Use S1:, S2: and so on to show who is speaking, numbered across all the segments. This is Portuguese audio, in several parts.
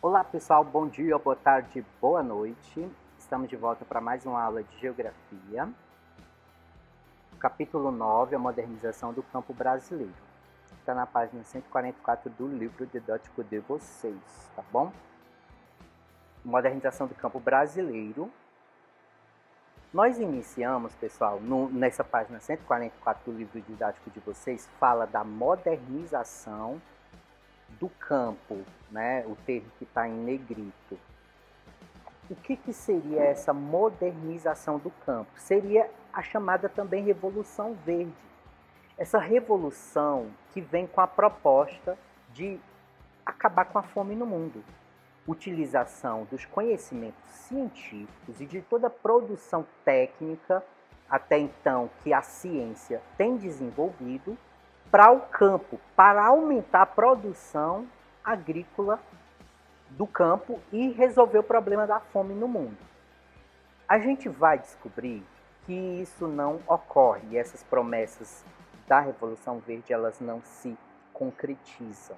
S1: Olá pessoal, bom dia, boa tarde, boa noite. Estamos de volta para mais uma aula de Geografia. Capítulo 9, a modernização do campo brasileiro. Está na página 144 do livro didático de vocês, tá bom? Modernização do campo brasileiro. Nós iniciamos, pessoal, nessa página 144 do livro didático de vocês, fala da modernização do campo, né? O termo que está em negrito. O que seria essa modernização do campo? Seria a chamada também Revolução Verde. Essa revolução que vem com a proposta de acabar com a fome no mundo. Utilização dos conhecimentos científicos e de toda a produção técnica, até então, que a ciência tem desenvolvido, para o campo, para aumentar a produção agrícola do campo e resolver o problema da fome no mundo. A gente vai descobrir que isso não ocorre e essas promessas da Revolução Verde elas não se concretizam.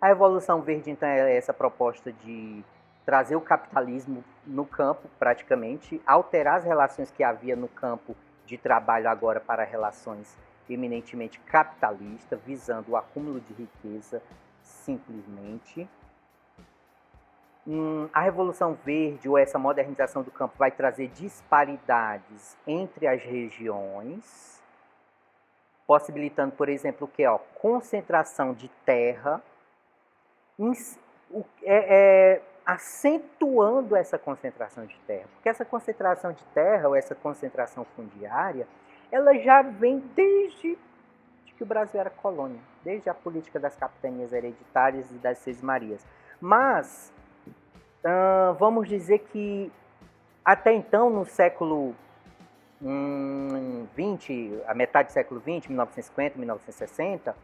S1: A Revolução Verde, então, é essa proposta de trazer o capitalismo no campo, praticamente, alterar as relações que havia no campo de trabalho agora para relações eminentemente capitalistas, visando o acúmulo de riqueza simplesmente. A Revolução Verde, ou essa modernização do campo, vai trazer disparidades entre as regiões, possibilitando, por exemplo, o que? Concentração de terra, acentuando essa concentração de terra. Porque essa concentração de terra, ou essa concentração fundiária, ela já vem desde que o Brasil era colônia, desde a política das capitanias hereditárias e das Seis Marias. Mas, vamos dizer que até então, no século XX, a metade do século XX, 1950, 1960,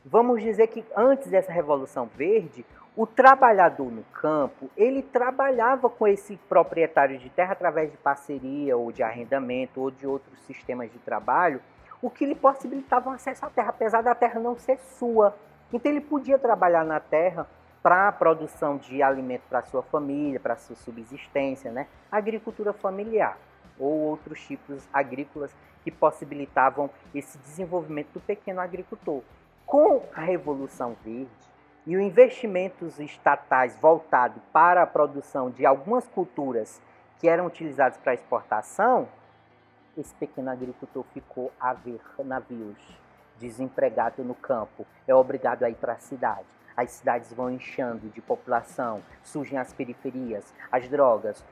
S1: vamos dizer que antes dessa Revolução Verde, o trabalhador no campo, ele trabalhava com esse proprietário de terra através de parceria ou de arrendamento ou de outros sistemas de trabalho, o que lhe possibilitava um acesso à terra, apesar da terra não ser sua. Então ele podia trabalhar na terra para a produção de alimento para a sua família, para a sua subsistência, né? Agricultura familiar ou outros tipos agrícolas que possibilitavam esse desenvolvimento do pequeno agricultor. Com a Revolução Verde e os investimentos estatais voltados para a produção de algumas culturas que eram utilizadas para exportação, esse pequeno agricultor ficou a ver navios, desempregado no campo, é obrigado a ir para a cidade. As cidades vão inchando de população, surgem as periferias, as drogas,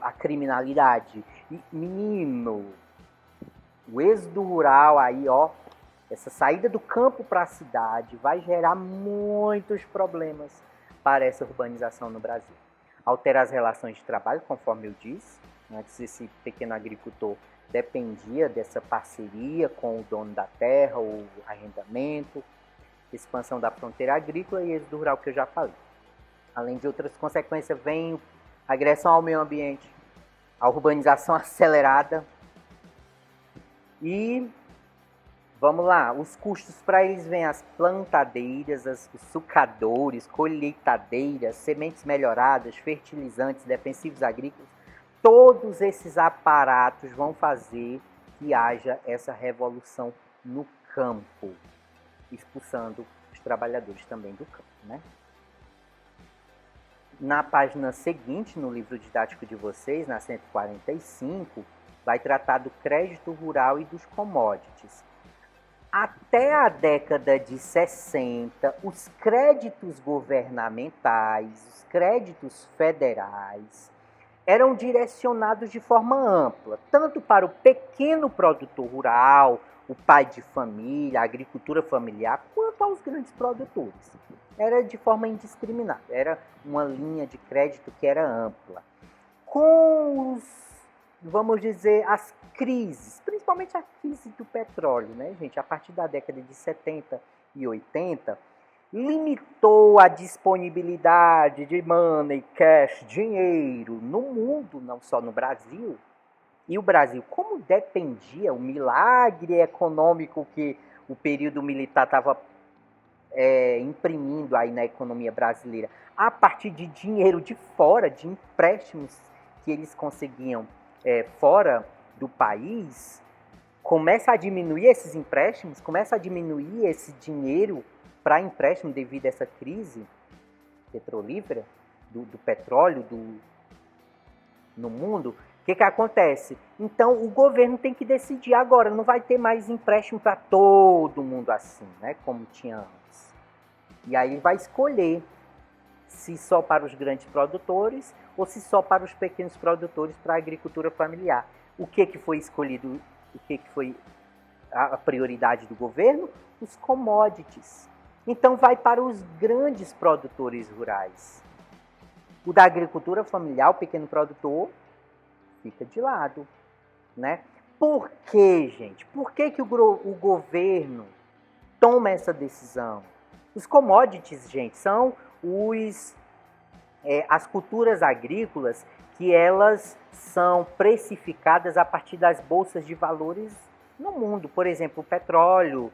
S1: a criminalidade. E, menino, o êxodo rural aí, essa saída do campo para a cidade vai gerar muitos problemas para essa urbanização no Brasil. Altera as relações de trabalho, conforme eu disse. Antes esse pequeno agricultor dependia dessa parceria com o dono da terra, o arrendamento, expansão da fronteira agrícola e êxodo rural que eu já falei. Além de outras consequências, vem a agressão ao meio ambiente, a urbanização acelerada e, vamos lá, os custos para eles vêm as plantadeiras, os sucadores, colheitadeiras, sementes melhoradas, fertilizantes, defensivos agrícolas. Todos esses aparatos vão fazer que haja essa revolução no campo, expulsando os trabalhadores também do campo, né? Na página seguinte, no livro didático de vocês, na 145, vai tratar do crédito rural e dos commodities. Até a década de 60, os créditos governamentais, os créditos federais, eram direcionados de forma ampla, tanto para o pequeno produtor rural, o pai de família, a agricultura familiar, quanto aos grandes produtores. Era de forma indiscriminada, era uma linha de crédito que era ampla. Com vamos dizer, as crises, principalmente a crise do petróleo, né, gente? A partir da década de 70 e 80, limitou a disponibilidade de money, cash, dinheiro no mundo, não só no Brasil. E o Brasil, como dependia, o milagre econômico que o período militar estava imprimindo aí na economia brasileira a partir de dinheiro de fora, de empréstimos que eles conseguiam fora do país, começa a diminuir esses empréstimos, começa a diminuir esse dinheiro para empréstimo devido a essa crise petrolífera, do petróleo no mundo. O que acontece? Então, o governo tem que decidir agora, não vai ter mais empréstimo para todo mundo assim, né, como tinha antes. E aí ele vai escolher se só para os grandes produtores ou se só para os pequenos produtores, para a agricultura familiar. O que foi escolhido, o que foi a prioridade do governo? Os commodities. Então vai para os grandes produtores rurais. O da agricultura familiar, o pequeno produtor, fica de lado, né? Por que, gente? Por que o governo toma essa decisão? Os commodities, gente, são as culturas agrícolas que elas são precificadas a partir das bolsas de valores no mundo. Por exemplo, o petróleo,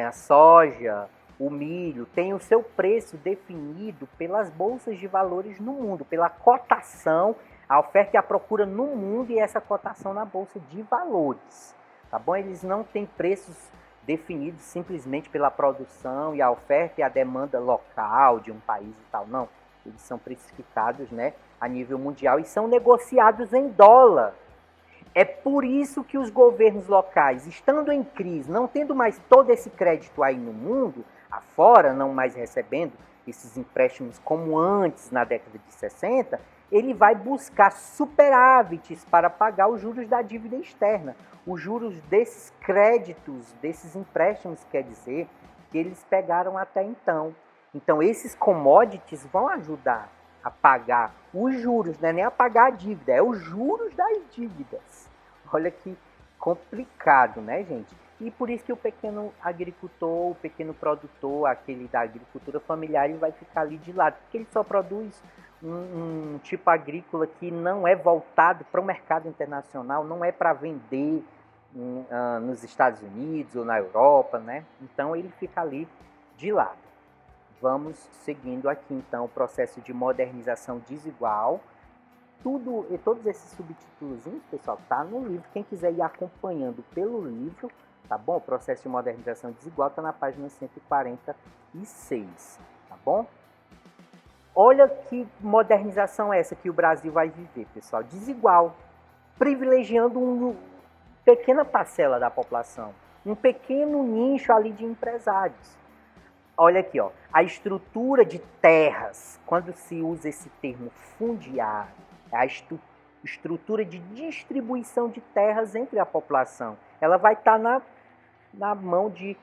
S1: a soja, o milho, tem o seu preço definido pelas bolsas de valores no mundo, pela cotação, a oferta e a procura no mundo e essa cotação na bolsa de valores. Tá bom? Eles não têm preços definidos simplesmente pela produção e a oferta e a demanda local de um país e tal. Não, eles são precificados, né, a nível mundial e são negociados em dólar. É por isso que os governos locais, estando em crise, não tendo mais todo esse crédito aí no mundo, afora, não mais recebendo esses empréstimos como antes, na década de 60, ele vai buscar superávites para pagar os juros da dívida externa. Os juros desses créditos, desses empréstimos, quer dizer, que eles pegaram até então. Então, esses commodities vão ajudar a pagar os juros, não é nem a pagar a dívida, é os juros das dívidas. Olha que complicado, né, gente? E por isso que o pequeno agricultor, o pequeno produtor, aquele da agricultura familiar, ele vai ficar ali de lado, porque ele só produz um tipo agrícola que não é voltado para o mercado internacional, não é para vender nos Estados Unidos ou na Europa, né? Então ele fica ali de lado. Vamos seguindo aqui então o processo de modernização desigual. Todos esses subtítulos, pessoal, tá no livro. Quem quiser ir acompanhando pelo livro, tá bom? O processo de modernização desigual tá na página 146, tá bom? Olha que modernização é essa que o Brasil vai viver, pessoal. Desigual, privilegiando uma pequena parcela da população, um pequeno nicho ali de empresários. Olha aqui, ó, a estrutura de terras, quando se usa esse termo fundiário, é a estrutura de distribuição de terras entre a população. Ela vai estar na mão de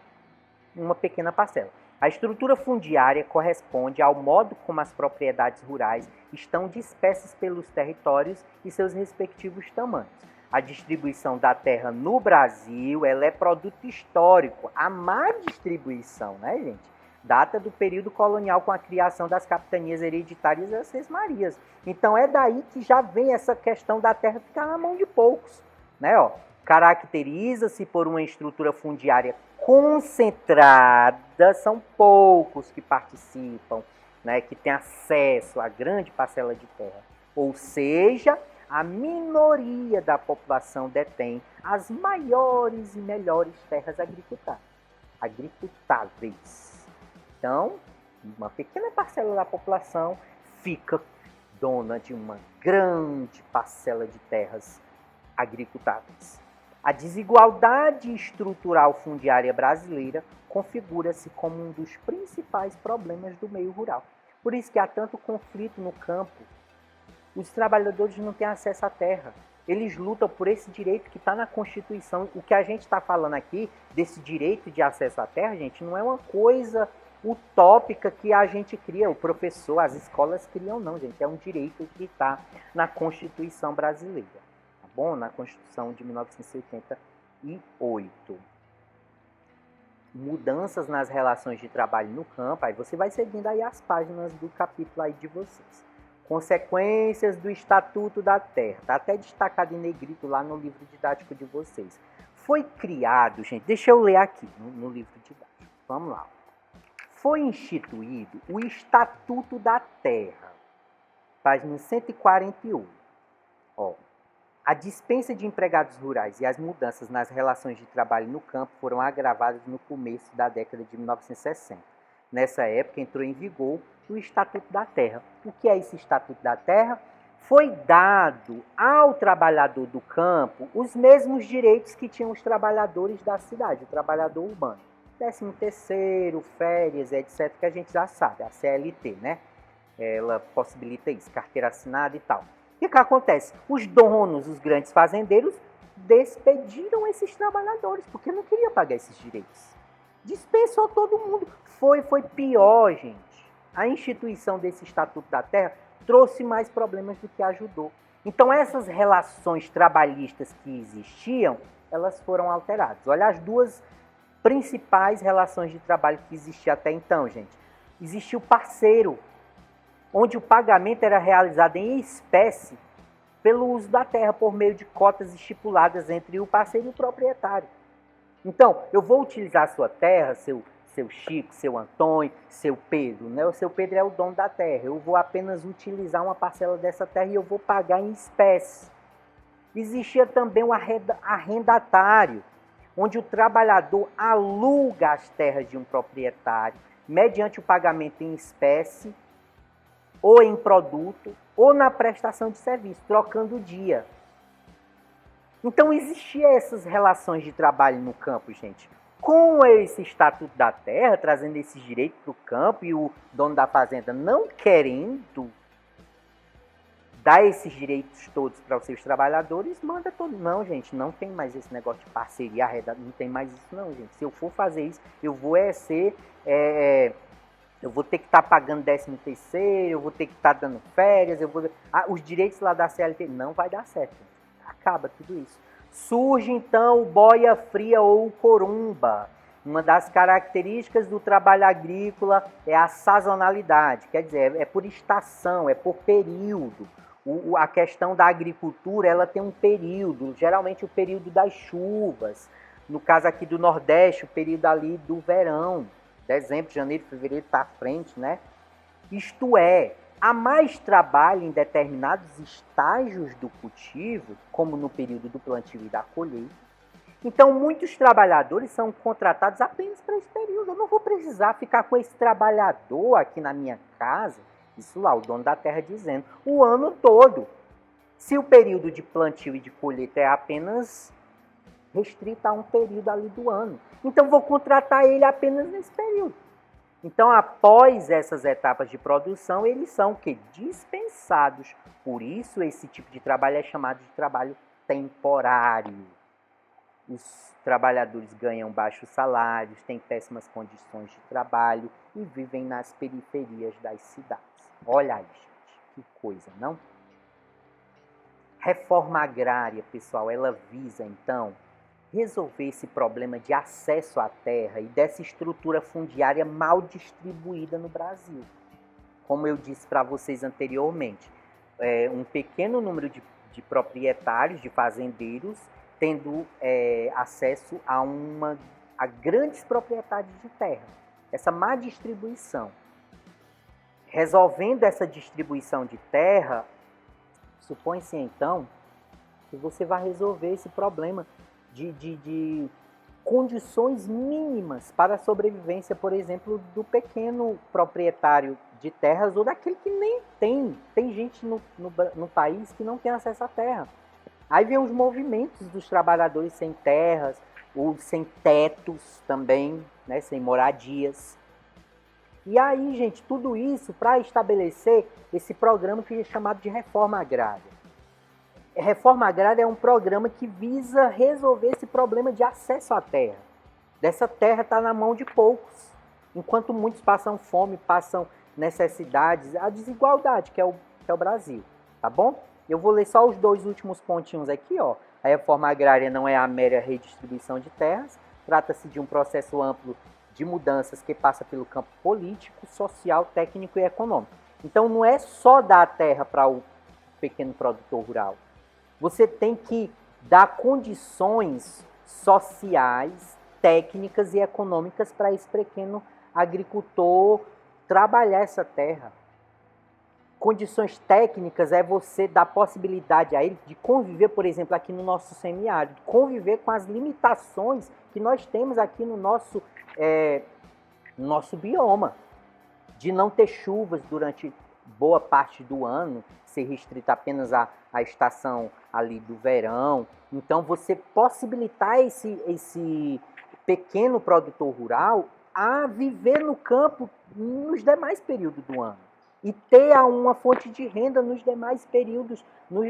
S1: uma pequena parcela. A estrutura fundiária corresponde ao modo como as propriedades rurais estão dispersas pelos territórios e seus respectivos tamanhos. A distribuição da terra no Brasil, ela é produto histórico. A má distribuição, né, gente? Data do período colonial com a criação das capitanias hereditárias e as sesmarias. Então é daí que já vem essa questão da terra ficar na mão de poucos, né, ó? Caracteriza-se por uma estrutura fundiária concentrada, são poucos que participam, né, que têm acesso a grande parcela de terra. Ou seja, a minoria da população detém as maiores e melhores terras agricultáveis. Então, uma pequena parcela da população fica dona de uma grande parcela de terras agricultáveis. A desigualdade estrutural fundiária brasileira configura-se como um dos principais problemas do meio rural. Por isso que há tanto conflito no campo. Os trabalhadores não têm acesso à terra. Eles lutam por esse direito que está na Constituição. O que a gente está falando aqui, desse direito de acesso à terra, gente, não é uma coisa utópica que a gente cria, o professor, as escolas criam, não, gente. É um direito que está na Constituição brasileira, tá bom? Na Constituição de 1988. Mudanças nas relações de trabalho no campo, aí você vai seguindo aí as páginas do capítulo aí de vocês. Consequências do Estatuto da Terra, está até destacado em negrito lá no livro didático de vocês. Foi criado, gente, deixa eu ler aqui no livro didático, vamos lá. foi instituído o Estatuto da Terra, página 148. Ó, a dispensa de empregados rurais e as mudanças nas relações de trabalho no campo foram agravadas no começo da década de 1960. Nessa época entrou em vigor o Estatuto da Terra. O que é esse Estatuto da Terra? Foi dado ao trabalhador do campo os mesmos direitos que tinham os trabalhadores da cidade, o trabalhador urbano. 13º, férias, etc., que a gente já sabe, a CLT, né? Ela possibilita isso, carteira assinada e tal. O que acontece? Os donos, os grandes fazendeiros, despediram esses trabalhadores, porque não queriam pagar esses direitos. Dispensou todo mundo. Foi pior, gente. A instituição desse Estatuto da Terra trouxe mais problemas do que ajudou. Então, essas relações trabalhistas que existiam, elas foram alteradas. Olha as duas principais relações de trabalho que existiam até então, gente. Existia o parceiro, onde o pagamento era realizado em espécie pelo uso da terra, por meio de cotas estipuladas entre o parceiro e o proprietário. Então, eu vou utilizar a sua terra, seu Chico, seu Antônio, seu Pedro, né? O seu Pedro é o dono da terra. Eu vou apenas utilizar uma parcela dessa terra e eu vou pagar em espécie. Existia também o arrendatário, onde o trabalhador aluga as terras de um proprietário, mediante o pagamento em espécie, ou em produto, ou na prestação de serviço, trocando o dia. Então, existiam essas relações de trabalho no campo, gente. Com esse Estatuto da Terra, trazendo esses direitos para o campo e o dono da fazenda não querendo dar esses direitos todos para os seus trabalhadores, manda todo. Não, gente, não tem mais esse negócio de parceria, não tem mais isso não, gente. Se eu for fazer isso, eu vou eu vou ter que estar pagando 13º, eu vou ter que estar dando férias, os direitos lá da CLT, não vai dar certo, gente. Acaba tudo isso. Surge, então, o boia fria ou o corumba. Uma das características do trabalho agrícola é a sazonalidade, quer dizer, é por estação, é por período. A questão da agricultura, ela tem um período, geralmente o período das chuvas. No caso aqui do Nordeste, o período ali do verão, dezembro, janeiro, fevereiro para frente, né? Isto é, há mais trabalho em determinados estágios do cultivo, como no período do plantio e da colheita. Então, muitos trabalhadores são contratados apenas para esse período. Eu não vou precisar ficar com esse trabalhador aqui na minha casa, isso lá, o dono da terra dizendo, o ano todo. Se o período de plantio e de colheita é apenas restrito a um período ali do ano, então vou contratar ele apenas nesse período. Então, após essas etapas de produção, eles são o quê? Dispensados. Por isso, esse tipo de trabalho é chamado de trabalho temporário. Os trabalhadores ganham baixos salários, têm péssimas condições de trabalho e vivem nas periferias das cidades. Olha aí, gente, que coisa, não? Reforma agrária, pessoal, ela visa, então, resolver esse problema de acesso à terra e dessa estrutura fundiária mal distribuída no Brasil. Como eu disse para vocês anteriormente, um pequeno número de proprietários, de fazendeiros, tendo acesso a grandes propriedades de terra. Essa má distribuição. Resolvendo essa distribuição de terra, supõe-se então que você vai resolver esse problema de condições mínimas para a sobrevivência, por exemplo, do pequeno proprietário de terras ou daquele que nem tem. Tem gente no país que não tem acesso à terra. Aí vem os movimentos dos trabalhadores sem terras, ou sem tetos também, né, sem moradias. E aí, gente, tudo isso para estabelecer esse programa que é chamado de reforma agrária. Reforma agrária é um programa que visa resolver esse problema de acesso à terra. Dessa terra está na mão de poucos, enquanto muitos passam fome, passam necessidades, a desigualdade que é o Brasil, tá bom? Eu vou ler só os 2 últimos pontinhos aqui, ó. A reforma agrária não é a mera redistribuição de terras, trata-se de um processo amplo de mudanças que passa pelo campo político, social, técnico e econômico. Então não é só dar a terra para o pequeno produtor rural. Você tem que dar condições sociais, técnicas e econômicas para esse pequeno agricultor trabalhar essa terra. Condições técnicas é você dar possibilidade a ele de conviver, por exemplo, aqui no nosso semiárido, conviver com as limitações que nós temos aqui no nosso bioma, de não ter chuvas durante boa parte do ano, ser restrito apenas à estação ali do verão. Então, você possibilitar esse pequeno produtor rural a viver no campo nos demais períodos do ano e ter uma fonte de renda nos demais períodos,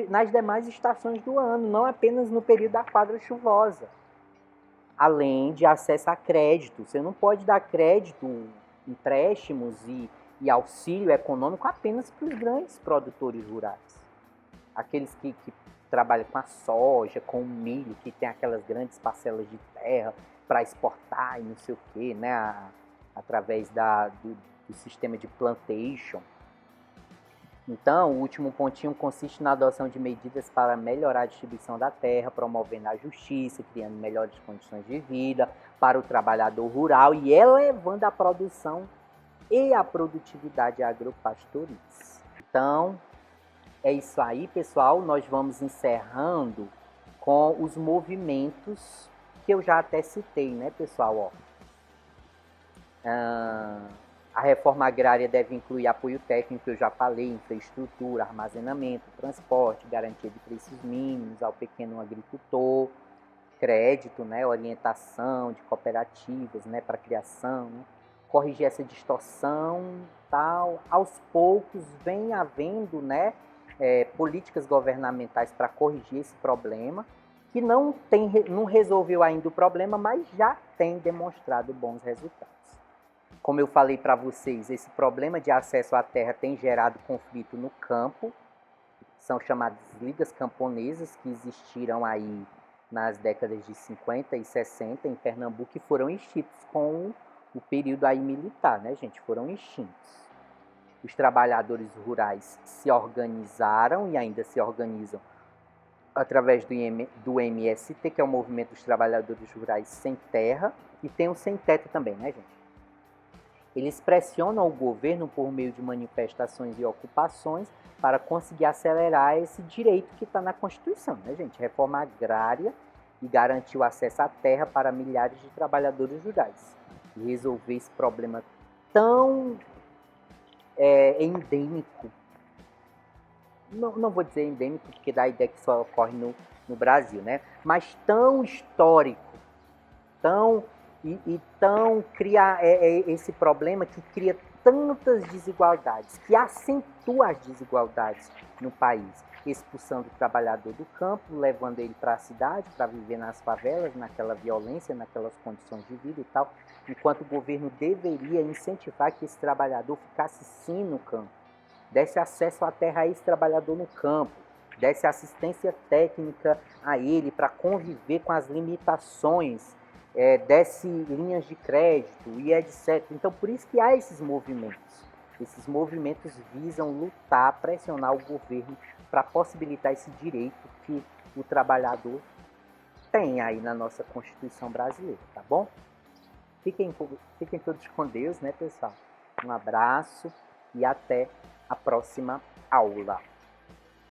S1: nas demais estações do ano, não apenas no período da quadra chuvosa. Além de acesso a crédito. Você não pode dar crédito, empréstimos e auxílio econômico apenas para os grandes produtores rurais. Aqueles que trabalham com a soja, com o milho, que tem aquelas grandes parcelas de terra para exportar e não sei o quê, né? Através do sistema de plantation. Então, o último pontinho consiste na adoção de medidas para melhorar a distribuição da terra, promovendo a justiça, criando melhores condições de vida para o trabalhador rural e elevando a produção e a produtividade agropastoris. Então, é isso aí, pessoal. Nós vamos encerrando com os movimentos que eu já até citei, né, pessoal? A reforma agrária deve incluir apoio técnico, que eu já falei, infraestrutura, armazenamento, transporte, garantia de preços mínimos ao pequeno agricultor, crédito, né, orientação de cooperativas, né, para criação, né, corrigir essa distorção, tal. Aos poucos vem havendo, né, políticas governamentais para corrigir esse problema, que não resolveu ainda o problema, mas já tem demonstrado bons resultados. Como eu falei para vocês, esse problema de acesso à terra tem gerado conflito no campo. São chamadas ligas camponesas, que existiram aí nas décadas de 50 e 60 em Pernambuco e foram extintos com o período aí militar, né, gente? Foram extintos. Os trabalhadores rurais se organizaram e ainda se organizam através do MST, que é o Movimento dos Trabalhadores Rurais Sem Terra, e tem o Sem Teto também, né, gente? Eles pressionam o governo por meio de manifestações e ocupações para conseguir acelerar esse direito que está na Constituição, né, gente? Reforma agrária e garantir o acesso à terra para milhares de trabalhadores rurais. E resolver esse problema tão endêmico. Não vou dizer endêmico, porque dá a ideia que só ocorre no Brasil, né? Mas tão histórico, tão cria esse problema que cria tantas desigualdades, que acentua as desigualdades no país, expulsando o trabalhador do campo, levando ele para a cidade, para viver nas favelas, naquela violência, naquelas condições de vida e tal, enquanto o governo deveria incentivar que esse trabalhador ficasse sim no campo, desse acesso à terra a esse trabalhador no campo, desse assistência técnica a ele para conviver com as limitações, desse linhas de crédito e etc. Então, por isso que há esses movimentos. Esses movimentos visam lutar, pressionar o governo para possibilitar esse direito que o trabalhador tem aí na nossa Constituição brasileira, tá bom? Fiquem todos com Deus, né, pessoal? Um abraço e até a próxima aula.